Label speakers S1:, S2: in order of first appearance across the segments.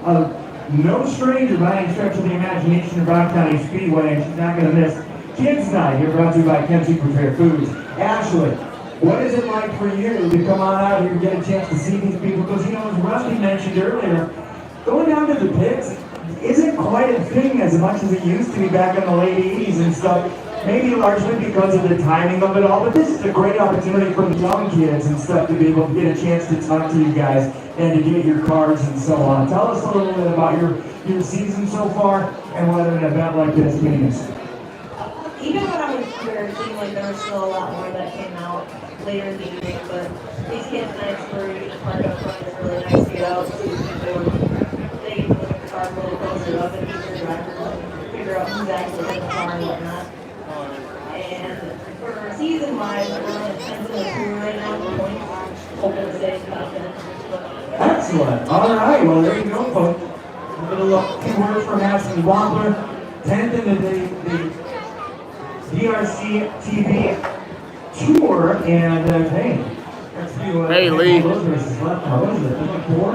S1: no stranger by any stretch of the imagination to Brown County Speedway, and she's not going to miss Kids Night here, brought to you by Kenzie Prepared Foods. Ashley, what is it like for you to come on out here and get a chance to see these people? Because, you know, as Rusty mentioned earlier, going down to the pits isn't quite a thing as much as it used to be back in the late 80s and stuff. Maybe largely because of the timing of it all, but this is a great opportunity for the young kids and stuff to be able to get a chance to talk to you guys and to get your cards and so on. Tell us a little bit about your season so far and what an event like this means.
S2: Even when I was here, it seemed like there was still a lot more that came out later in the evening, but these kids' nights where you just park up front is really nice to get out, see people, they get to look at the car a little closer up and meet their drivers and figure out who's actually in the car and whatnot. And for season-wise, we're on a 10th and a 2 right now, points, hoping to stay top 10.
S1: Excellent. All right. Well, there you go, folks. A little few words from Ashley Wampler, 10th in the DRC TV Tour, and hey, let's do
S3: hey, Lee.
S1: Those races left now. What is it? 4?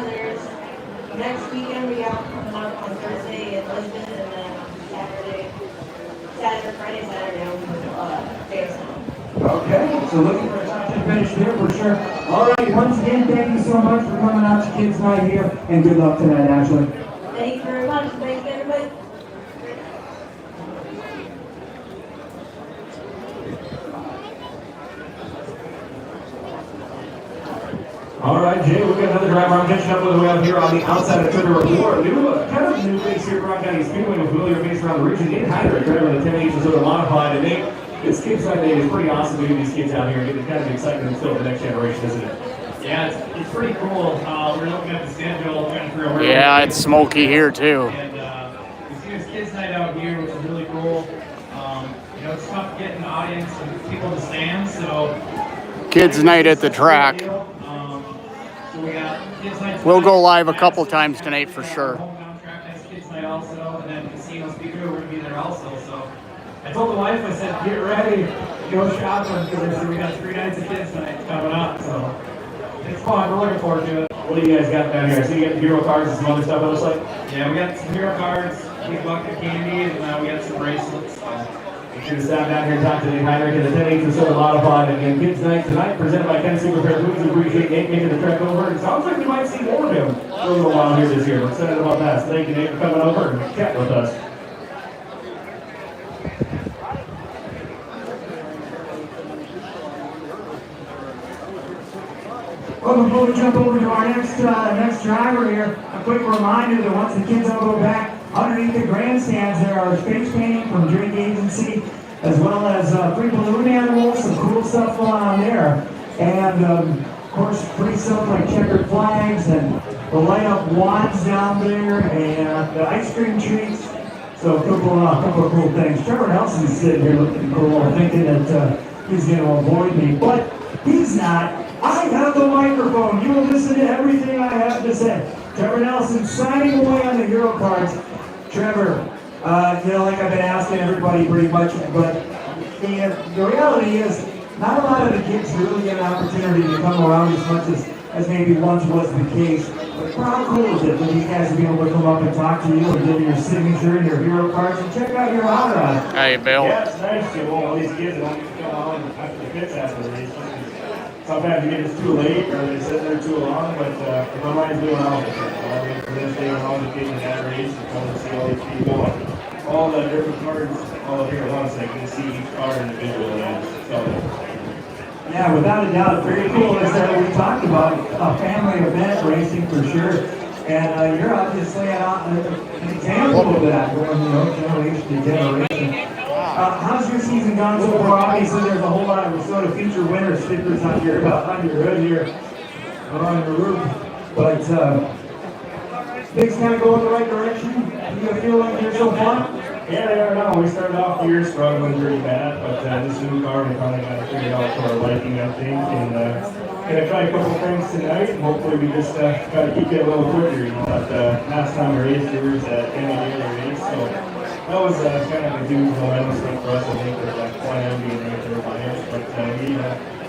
S2: There's next weekend we got coming up on Thursday in Lisbon, and then Friday, Saturday, Jamestown.
S1: Okay, so looking for a top 10 finish there for sure. All right, once again, thank you so much for coming out to Kids Night here, and good luck tonight, Ashley.
S2: Thank you very much. Thanks, everybody.
S1: All right, Jay, we've got another driver. I'm catching up with him out here on the outside of Trevor Report. Kind of new face here at Brown County Speedway, with familiar face around the region. Nate Hyder, driver of the 10H is sort of modified. And Nate, this Kids Night Day is pretty awesome to get these kids out here and get kind of excitement and still for the next generation, isn't it?
S4: Yeah, it's pretty cool. We're looking at the schedule, trying to figure out where
S3: Yeah, it's smoky here too.
S4: And we see this Kids Night out here, which is really cool. You know, it's tough getting the audience and people to stand, so...
S3: Kids Night at the track. We'll go live a couple times tonight for sure.
S4: Kids Night also, and then Casino Speedway, we're going to be there also. So I told the wife, I said, get ready, go shopping, because I said we got 3 nights of Kids Night coming up. So it's fun. We're looking forward to it.
S1: What do you guys got down here? So you got hero cards and some other stuff, it looks like?
S4: Yeah, we got some hero cards, big bucket of candy, and we got some bracelets.
S1: Make sure to stop down here and talk to Nate Heinrich and the 10H is sort of modified. And Kids Night tonight, presented by Kenzie Prepared Foods. We appreciate Nate making the trek over. It sounds like we might see more of him for a little while here this year. We're excited about that. So thank you, Nate, for coming over and chatting with us. Well, before we jump over to our next driver here, a quick reminder that once the kids all go back underneath the grandstands, there are face painting from Drink Agency, as well as free balloon animals, some cool stuff going on there. And of course, free stuff like checkered flags and the light up wands down there, and the ice cream treats. So a couple of cool things. Trevor Nelson's sitting here looking cool, thinking that he's going to avoid me, but he's not. I have the microphone. You will listen to everything I have to say. Trevor Nelson signing away on the hero cards. Trevor, you know, like I've been asking everybody pretty much, but the reality is not a lot of the kids really get an opportunity to come around as much as maybe once was the case. But how cool is it for these guys to be able to come up and talk to you and give you your signature and your hero cards and check out your honor on it?
S3: Hey, Bill.
S1: Yeah, it's nice to all these kids that don't get to come on after the pits after the race. Sometimes you get it's too late or they sit there too long, but everybody's doing all of it. For this day, all the kids in that race and come to see all these people, all the different cards all here at once. They can see each card individually. So, yeah, without a doubt, very cool. As we talked about, a family event racing for sure. And you're obviously an example of that, going generation to generation. How's your season gone so far? Obviously, there's a whole lot of sort of future winner stickers on your hood here, or on your roof. But things kind of go in the right direction. Do you feel like you're so far? Yeah, they are now. We started off the year struggling pretty bad, but this new car we finally got to figure out for our liking, I think. And gonna try a couple things tonight, and hopefully we just try to keep it a little quicker. You know, but last time we raced, there was a 10-day race, so that was kind of a huge momentum thing for us. I think with that plan being right there by us, but we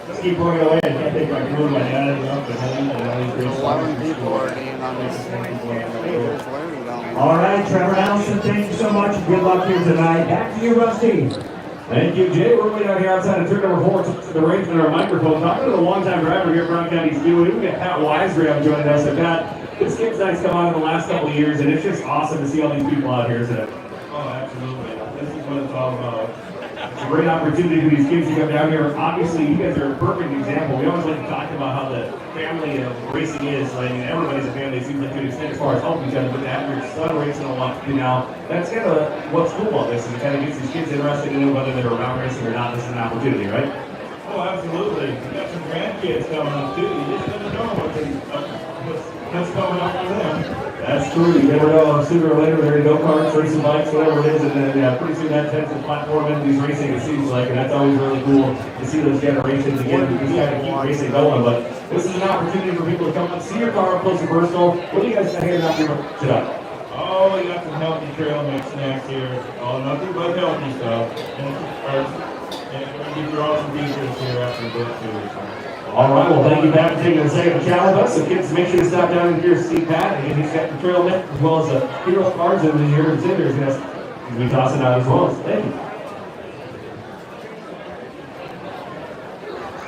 S1: just keep going away. I can't think I grew my dad up at home, and all these races.
S3: 11 people already in on
S5: All right, Trevor Allison, thank you so much. Good luck here tonight. Back to you, Rusty.
S1: Thank you, Jay. We're way out here outside of turn number 4 to the range with our microphone. Talking to the longtime driver here at Brown County Speedway. We've got Pat Weisgrave joining us. I've got this Kids Night's come on in the last couple of years, and it's just awesome to see all these people out here today.
S6: Oh, absolutely. This is what it's all about.
S1: It's a great opportunity for these kids to come down here. Obviously, you guys are a perfect example. We always like to talk about how the family of racing is. Like, everybody's a family. It seems like to an extent as far as helping each other, but to have your son racing a lot too now, that's kind of what's cool about this. And it kind of gets these kids interested in whether they're around racing or not. This is an opportunity, right?
S6: Oh, absolutely. You got some grandkids coming up, too. You just never know what's coming up for them.
S1: That's true. You never know. Sooner or later, they're in go-karts, racing bikes, whatever it is, and then pretty soon that tends to platform into these racing, it seems like, and that's always really cool to see those generations again, because you kind of keep racing going. But this is an opportunity for people to come and see your car up close and personal. What do you guys got here out here today?
S6: Oh, we got some healthy trail mix snacks here. Oh, nothing but healthy stuff. And we're going to give you all some details here after a bit, too.
S1: All right, well, thank you, Pat, for taking a second to chat with us. So kids, make sure to stop down here to see Pat. And he's got the trail net as well as the hero cards and the hero exhibitors. He's going to be tossing out as well. Thank you.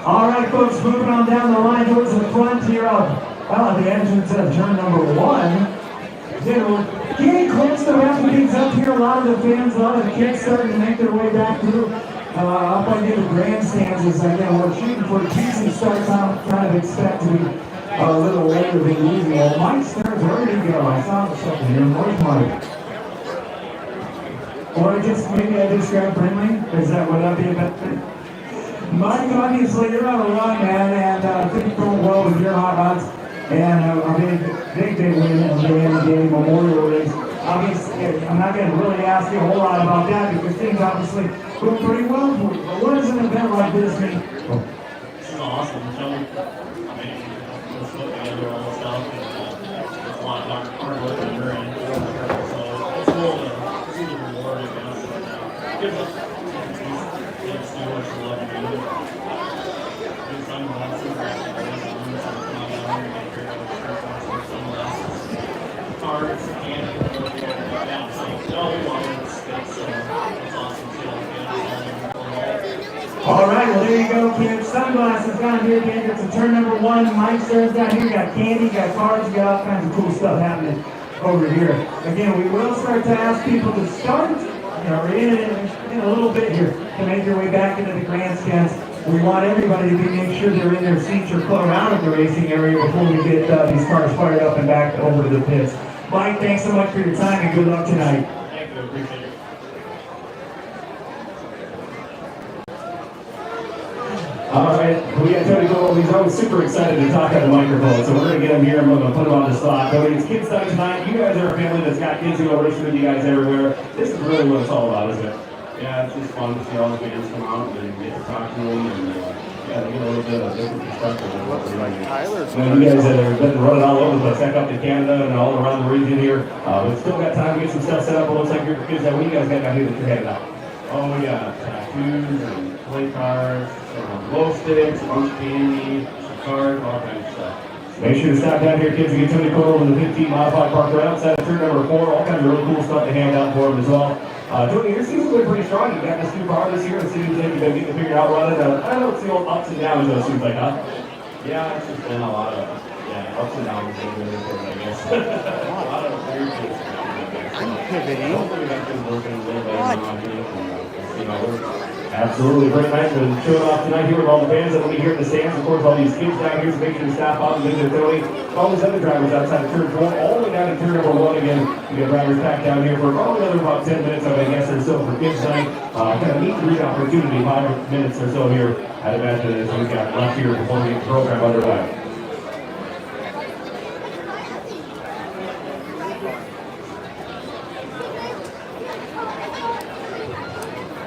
S5: All right, folks, moving on down the line towards the front here at the entrance of turn number 1. Getting close to wrapping things up here. A lot of the fans, a lot of the kids starting to make their way back through. Up by the grandstands is again, we're shooting for a decent start time. Kind of expect to be a little later than usual. Mike Stern's ready to go. I saw something here. Where's Mike? Or maybe I just grabbed Brinley? Is that what I'd be about to? Mike, obviously you're on a run, man, and I think you're going well with your hot rods. And a big win in the game Memorial race. Obviously, I'm not going to really ask you a whole lot about that because things obviously go pretty well for you. But what does an event like this mean?
S6: This is awesome. Let's put together all the stuff. And it's a lot of hard work on your end. So it's cool to see the reward, I guess. It gives us kids so much love to do. It's fun to watch them. Cards and down. So all we want is it's awesome to
S5: All right, well there you go, kids. Sunglasses down here again. It's a turn number 1. Mike Stern's down here. You got candy, you got cards, you got all kinds of cool stuff happening over here. Again, we will start to ask people to start in a little bit here to make your way back into the grandstands. We want everybody to make sure they're in their seats or around the racing area before we get these cars fired up and back over to the pits. Mike, thanks so much for your time and good luck tonight.
S6: Thank you, appreciate it.
S1: All right, we got Tony Cole. He's always super excited to talk on the microphone, so we're going to get him here and we're going to put him on the spot. Tony, it's Kids Night tonight. You guys are a family that's got kids who are racing with you guys everywhere. This is really what it's all about, isn't it?
S6: Yeah, it's just fun to see all the fans come out and get to talk to them and get a little bit of different perspective of what they're doing.
S1: You guys have been running all over the place, back up to Canada and all around the region here. We've still got time to get some stuff set up. It looks like your kids, what do you guys got down here that you're headed out?
S6: Oh, we got tattoos and play cards, glow sticks, a bunch of candy, some cards, all kinds of stuff.
S1: Make sure to stop down here, kids, and get Tony Cole in the 15 modified park right outside of turn number 4. All kinds of really cool stuff to hand out for them as well. Tony, your season's been pretty strong. You got this new car this year. It seems like you've been getting it figured out running. I know it's the old ups and downs, though, it seems like, huh?
S6: Yeah, it's just been a lot of ups and downs over there, I guess. A lot of weird things.
S3: I'm pivoting.
S6: Hopefully we got things working a little better on here and see how it works.
S1: Absolutely, great night to show it off tonight here with all the fans that will be here in the stands. Of course, all these kids down here, so make sure to stop out and visit Tony. All these other drivers outside of turn 4, all the way down to turn number 1 again. We got drivers packed down here for probably another about 10 minutes, I guess, or so for kids night. Kind of neat read opportunity, 5 minutes or so here. I'd imagine as we got left here before we get the program underway.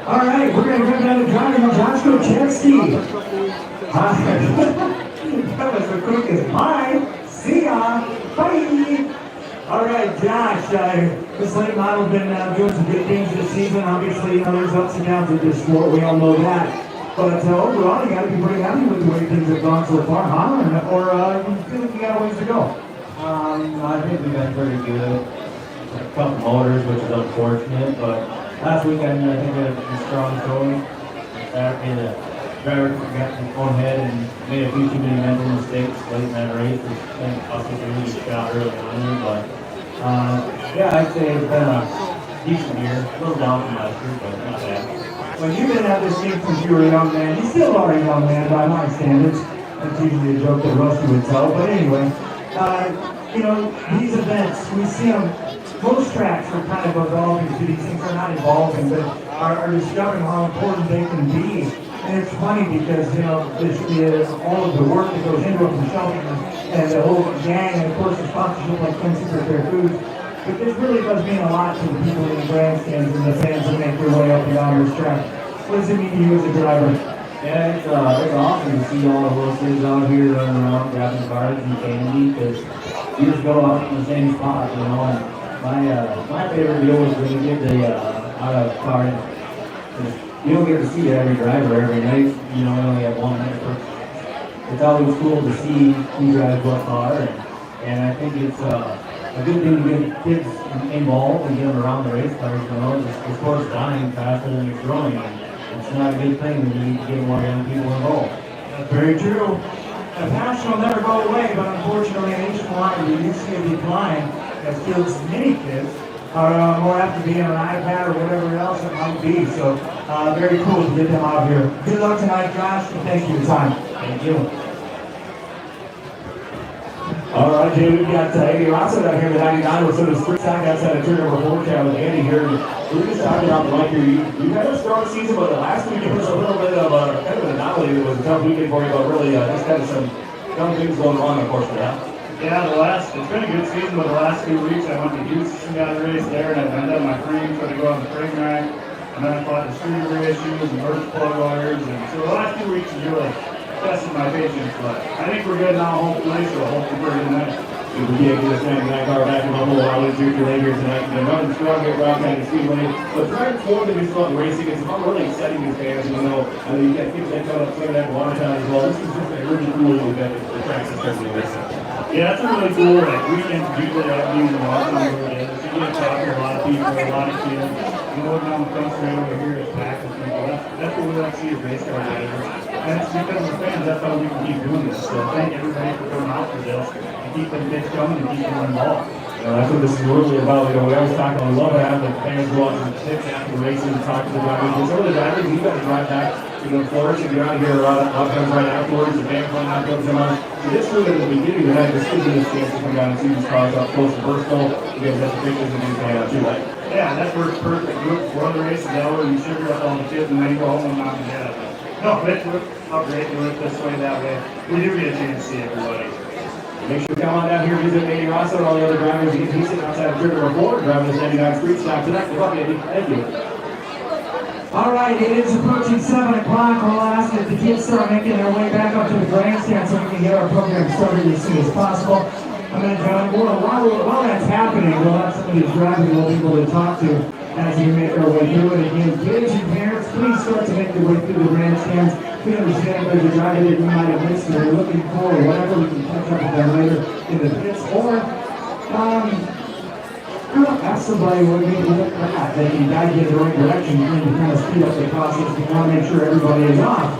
S5: All right, we're going to go down to driving Josh Kochevsky. That was the quickest. Bye. See ya. Bye. All right, Josh, this late model's been doing some good things this season. Obviously, there's ups and downs with this sport. We all know that. But overall, you got to be pretty happy with the way things have gone so far, huh? Or you feel like you got a ways to go?
S7: I think we've been pretty good. A couple motors, which is unfortunate, but last weekend I think we had a strong showing. Saturday the driver got in his own head and made a few too many mental mistakes late in that race, which I think cost us a really good shot early on there. But yeah, I'd say it's been a decent year. A little down from last year, but not bad.
S5: Well, you've been at this game since you were a young man. You still are a young man by my standards. That's usually a joke that Rusty would tell. But anyway, you know, these events, we see them, most tracks are kind of evolving to these things. They're not evolving, but are discovering how important they can be. And it's funny because, you know, this is all of the work that goes into it from Shelton and the whole gang, and of course the sponsorship like Quincy Prepared Foods. But this really does mean a lot to the people in the grandstands and the fans that make their way up and down this track. What does it mean to you as a driver?
S7: Yeah, it's awesome to see all the little kids out here running around grabbing cards and candy because you just go out in the same spot, you know. And my favorite deal was when you get the out of card. You don't get to see every driver every night. You know, we only have one night. It's always cool to see who drives what car, and I think it's a good thing to get kids involved and get them around the race cars. You know, the sport's dying faster than it's growing. It's not a good thing when you need to get more young people involved.
S5: That's very true. The passion will never go away, but unfortunately nationwide we do see a decline as kids, many kids, are more apt to be on an iPad or whatever else it might be. So very cool to get them out here. Good luck tonight, Josh, and thank you for your time.
S7: Thank you.
S1: All right, Jay, we've got Andy Rosso down here in the 99 with some of the sprint time outside of turn number 4 chat with Andy here. We were just talking about the mic here. You had a strong season, but last week it was a little bit of a kind of an anomaly. It was a tough weekend for you, but really just kind of some dumb things going wrong, unfortunately.
S8: Yeah, it's been a good season, but the last 2 weeks I went to Houston, got a race there, and I done my frame, tried to go on the frame rack, and then I fought the streamer issues and merge plug wires, and so the last 2 weeks is really testing my patience, but I think we're good now, hopefully, so hopefully we're good tonight.
S1: If we can't get this 99 car back in the hole, I'll let you late here tonight. You've been running strong here around kind of Speedway, but trying to form the new fun racing, it's about really exciting these fans, you know. I mean, you got people that come up playing that Watertown as well. This is just a really cool event at the track system racing.
S8: Yeah, that's a really cool weekend to do that. You know, Watertown really is. You get to talk to a lot of people, a lot of kids. You know, down the front straight over here, it's packed with people. That's what we like to see as race car riders. And it's because of the fans, that's how we can keep doing this. So thank everybody for coming out for this. Keep the kids coming and keep them involved.
S1: That's what this is really about. You know, we always talk about, we love having the fans go out to the pits after the races and talk to the drivers. Some of the drivers, you got to drive back, you know, Florida, if you're out here, outcomes right afterwards, the band fun outcomes come on. So this really at the beginning of the night, this gives you this chance to come down and see these cars up close to Bristol. You guys have the pictures and these out too, right?
S8: Yeah, that works perfect. Do it before the race is over, you sugar up all the kids, and then you go home and knock them dead. No, it's how great do it this way, that way. We do get a chance to see everybody.
S1: Make sure to come on down here, visit Andy Rosso and all the other drivers. You can see sitting outside of turn number 4, driving this 99 street stop tonight. Good luck, Andy. Thank you.
S5: All right, it is approaching 7 o'clock. We'll ask that the kids start making their way back up to the grandstand so we can get our program started as soon as possible. I'm going to join while that's happening, we'll have some of these drivers we'll be able to talk to as we make our way through it. Again, kids and parents, please start to make your way through the grandstands. We understand there's a driver that you might have missed and we're looking for or whatever. We can catch up with them later in the pits. Or, ask somebody what maybe look at that can guide you in the right direction and to kind of speed up the process. We want to make sure everybody is off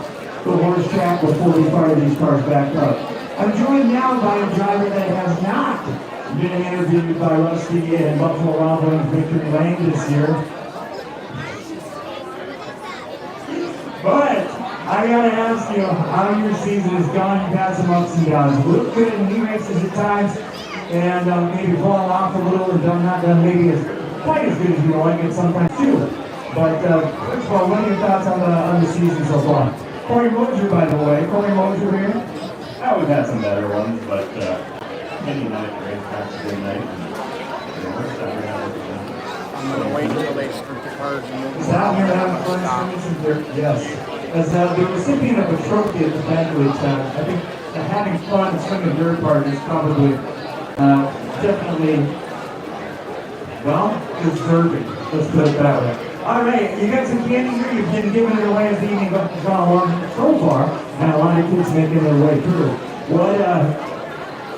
S5: the horse track before we fire these cars back up. I'm joined now by a driver that has not been interviewed by Rusty and Buffalo Wild Wings Victory Lane this year. But I gotta ask you how your season has gone. You've had some ups and downs. You look good in new races at times, and maybe falling off a little or not done maybe quite as good as you like it sometimes too. But first of all, what are your thoughts on the season so far? Corey Mosier, by the way. Corey Mosier here.
S6: We've had some better ones, but any night racetrack's a good night.
S3: I'm going to wait until they start the cars and move.
S5: Is out here having fun? Yes. As the recipient of a trophy at the banquet, I think having fun and swinging your part is probably definitely, well, deserving. Let's put it that way. All right, you got some candy here. You've been giving it away as the evening gone along so far, and a lot of kids making their way through.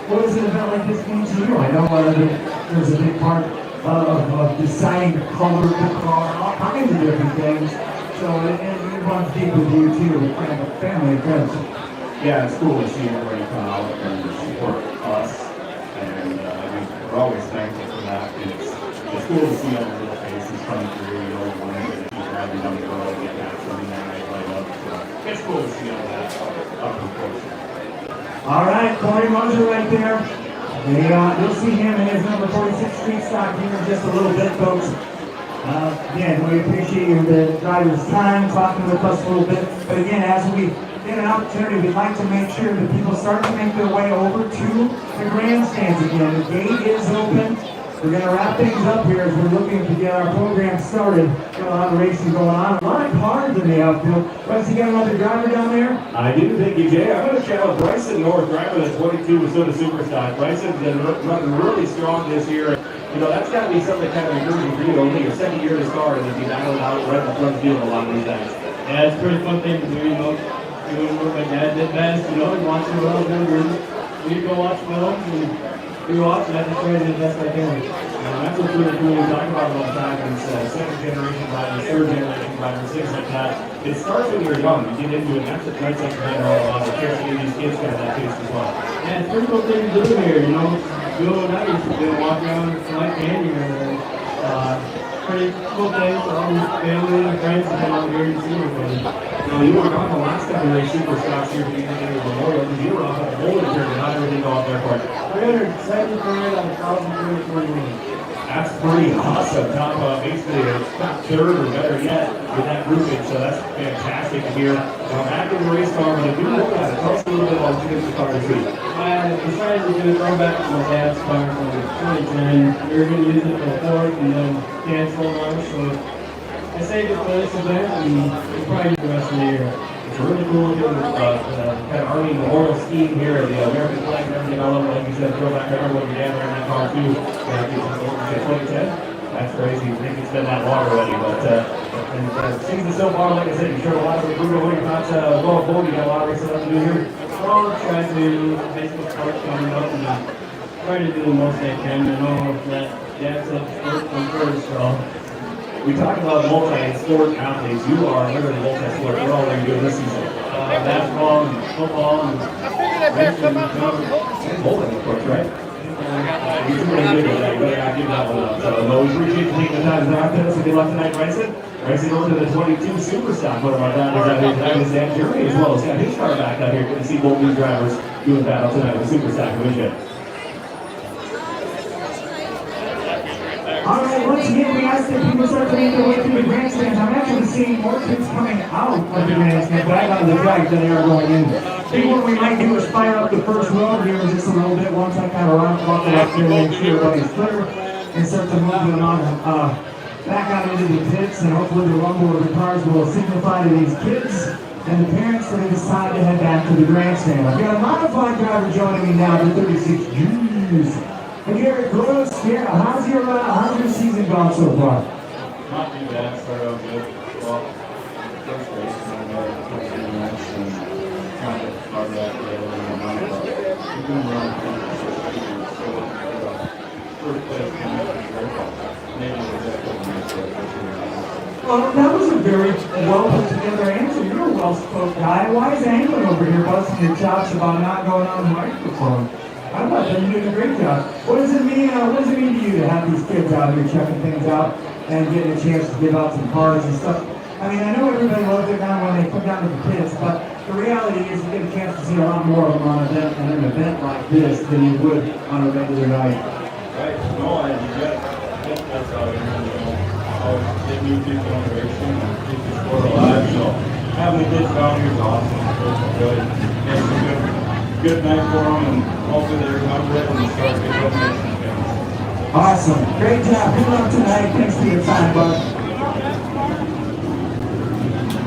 S5: What does an event like this mean to you? I know there's a big part of deciding the color of the car, all kinds of different things. So it runs deep with you too, with family and friends.
S8: Yeah, it's cool to see everybody come out and support us, and we're always thankful for that. It's cool to see all the little faces coming through, you know, wanting to keep driving down the road, get that Sunday night right up. So it's cool to see all that up and close.
S5: All right, Corey Moser right there. You'll see him in his number 46 Street Stock here in just a little bit, folks. Again, we appreciate the driver's time, talking with us a little bit. But again, as we get an opportunity, we'd like to make sure that people start to make their way over to the grandstands again. The gate is open. We're going to wrap things up here as we're looking to get our program started. Got a lot of racing going on. A lot of cars in the outfield. Russ, you got another driver down there?
S1: I do, thank you, Jay. I'm going to challenge Bryson North, driver of the 22 Minnesota Superstock. Bryson's been running really strong this year. You know, that's got to be something kind of encouraging for you. Only your second year to start, and if you dial it out right in the front field a lot of these times.
S6: Yeah, it's a pretty fun thing to do, you know. Doing what my dad did best, you know, and watching the world we go watch films and we watch and I just try to do the best I can.
S1: That's what's really cool. We talk about it all the time. It's second generation drivers, third generation drivers, things like that. It starts when you're young. You get into it. That's what Red Sox fans are all about. The chance to give these kids kind of that taste as well.
S6: Yeah, it's a pretty cool thing to do here, you know. Doing what I used to do, walk around and collect candy or pretty cool thing for all these family and friends to come out here and see everybody.
S1: You know, you were on the last time we raced Superstocks here at the beginning of the Memorial because you were off at the bowling tournament. How did everything go out there for you?
S6: 375 on 1,321.
S1: That's pretty awesome. Basically a top third or better yet with that grouping. So that's fantastic to hear. Now back in the race car, but if you look at it, tell us a little bit about the car this week.
S6: I decided to do a throwback to my dad's car from 2010. We were going to use it for the fourth and then cancel on us. So I saved it for this event and we'll probably do the rest of the year.
S1: It's really cool looking kind of Army Memorial scheme here, the American flag and everything all over. Like you said, throwback. I remember when your dad ran that car too. 2010. That's crazy. I think it's been that long already, but season so far, like I said, you showed a lot of improvement. What are your thoughts going forward? You got a lot of racing left to do here.
S6: I'll try to basically start coming up and try to do the most I can. I know that dad said sport comes first, so.
S1: We talk about multi-sport athletes. You are literally multi-sport. What all are you doing this season?
S6: Basketball and football and racing and
S1: bowling, of course, right? You're pretty good at that. You better not give that one up. So, we appreciate you taking the time to talk to us. Good luck tonight, Bryson. Bryson over to the 22 Superstock. One of our drivers out here tonight is Dan Jeremy as well. He's got his car back out here. Good to see both these drivers doing battle tonight with the Superstock division.
S5: All right, once again, we ask that people start to make their way through the grandstands. I'm actually seeing more kids coming out of the grandstand back onto the track than they are going in. I think what we might do is fire up the first row here in just a little bit once I kind of rock it up here, make sure everybody's clear, and start to move them on back out into the pits, and hopefully the rumble of the cars will signify to these kids and the parents that have decided to head back to the grandstand. I've got a modified driver joining me now, the 36 Juniors. Hey, Garrett Gross, yeah, how's your season gone so far?
S6: not too bad. Started out good. Well, first race and first match and kind of started out good but we've been running first place maybe we're just putting this year.
S5: Well, that was a very well put together answer. You're a well spoken guy. Why is Anglin over here busting your chops about not going on the microphone? I thought that you did a great job. What does it mean? What does it mean to you to have these kids out here checking things out and getting a chance to give out some cards and stuff? I mean, I know everybody loves it now when they come down to the kids, but the reality is you get a chance to see a lot more of them on an event like this than you would on a regular night.
S6: Right. No, and you get that's out here, you know, always get new people on the racing and keep the sport alive. So having the kids down here is awesome. It's good. It's a good night for them, and hopefully they remember it and they start to get racing again.
S5: Awesome. Great job. Good luck tonight. Thanks for your time, bud.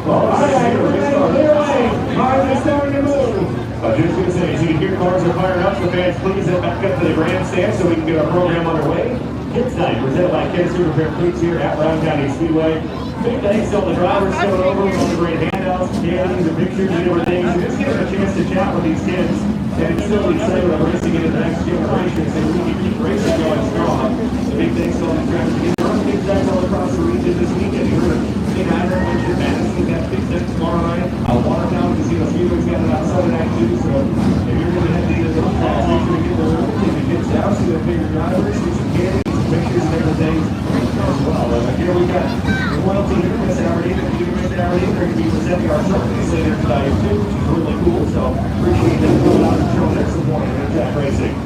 S5: All right, clear away. Cars are starting to move.
S1: I was just going to say, as you can hear cars are firing up, so fans, please head back up to the grandstand so we can get our program underway. Kids Night, presented by Kids Super Fair Fleets here at Brown County Speedway. Big thanks to all the drivers coming over with all the great handouts, candies, and pictures and everything. So just give them a chance to chat with these kids And it's still excited about racing into the next generation, so we can keep racing going strong. The big things on the track. We're on big tracks all across the region this weekend. You're going to see Niner, Winter, Madison, we've got big things tomorrow night. Watertown, Casino Speedway's got it on Sunday night too, so if you're going to head to either of those tracks, make sure to get the room, take the kids down, see the bigger drivers, see some candy, some pictures and everything as well. Here we got the loyalty here, Miss Aberdeen, and you Miss Aberdeen, they're going to be presenting our trophies later tonight too, which is really cool, so appreciate them coming out and showing their support in track racing.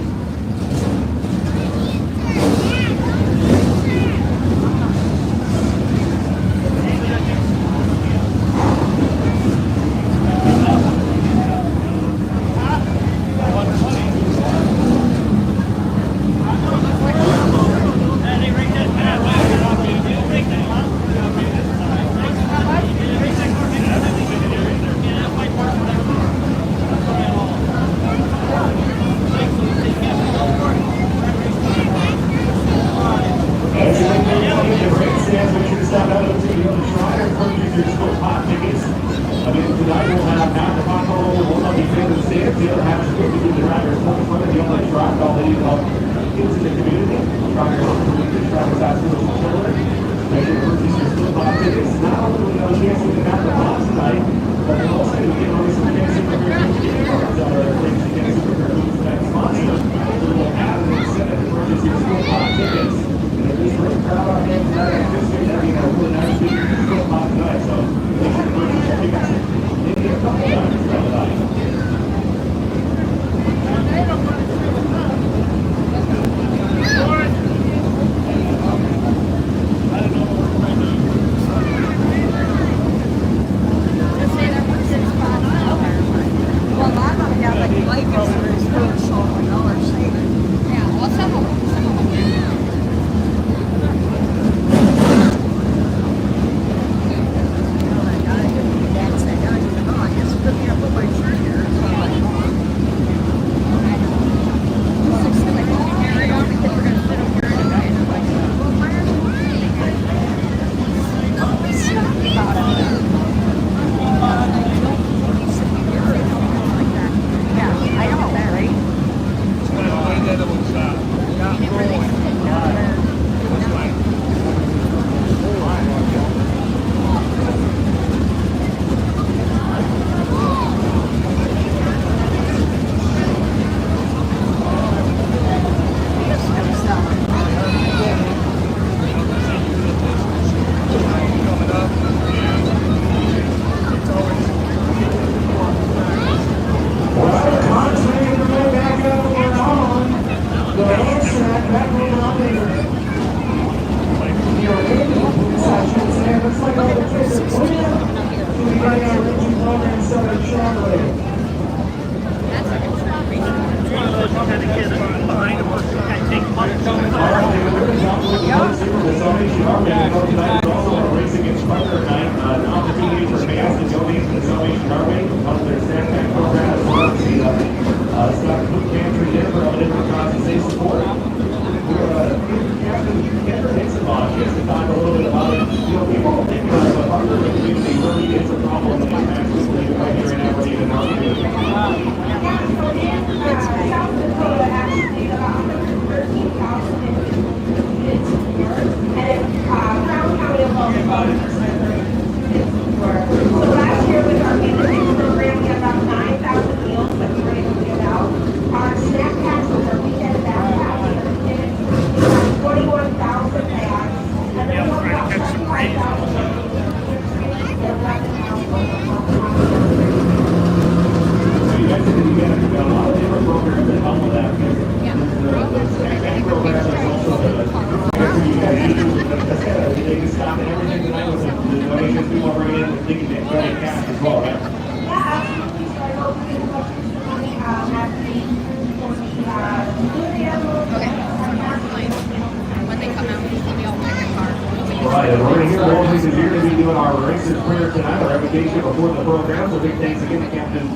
S1: Right, and we're going to hear more here to be doing our races prayer tonight, our invitation before the program. So big thanks again to Captain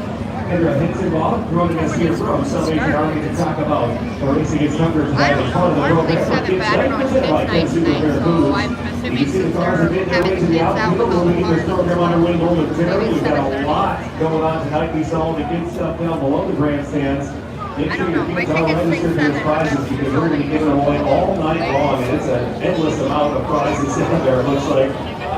S1: Kendra Hinsenbaugh joining us here from Salvation Army to talk about the race against numbers tonight as part of the program for Kids Night presented by Ken Super Fair Foods. You can see the cars are getting their way to the outfield. We'll begin this program underway momentarily. We've got a lot going on tonight. We saw all the good stuff down below the grandstands. Make sure your kids are registered for these prizes because we're going to be giving them away all night long, and it's an endless amount of prizes in there, it looks like.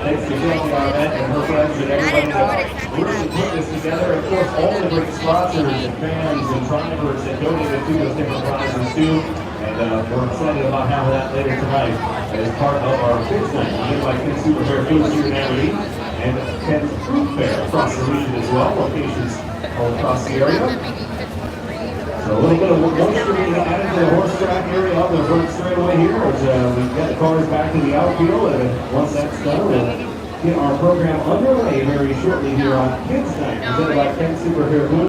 S1: Thanks to Jackie Arnett and her friends and everybody that really put this together. Of course, all the great sponsors and fans and drivers that donated to those different prizes too. And we're excited about having that later tonight as part of our Kids Night, given by Ken Super Fair Foods here in Aberdeen, and Ken's Fruit Fair across the region as well, locations all across the area. So a little bit of moisture being added to the horse track area on the front straightaway here as we get the cars back to the outfield, and once that's done, we'll get our program underway very shortly here on Kids Night, presented by Ken Super Fair Foods.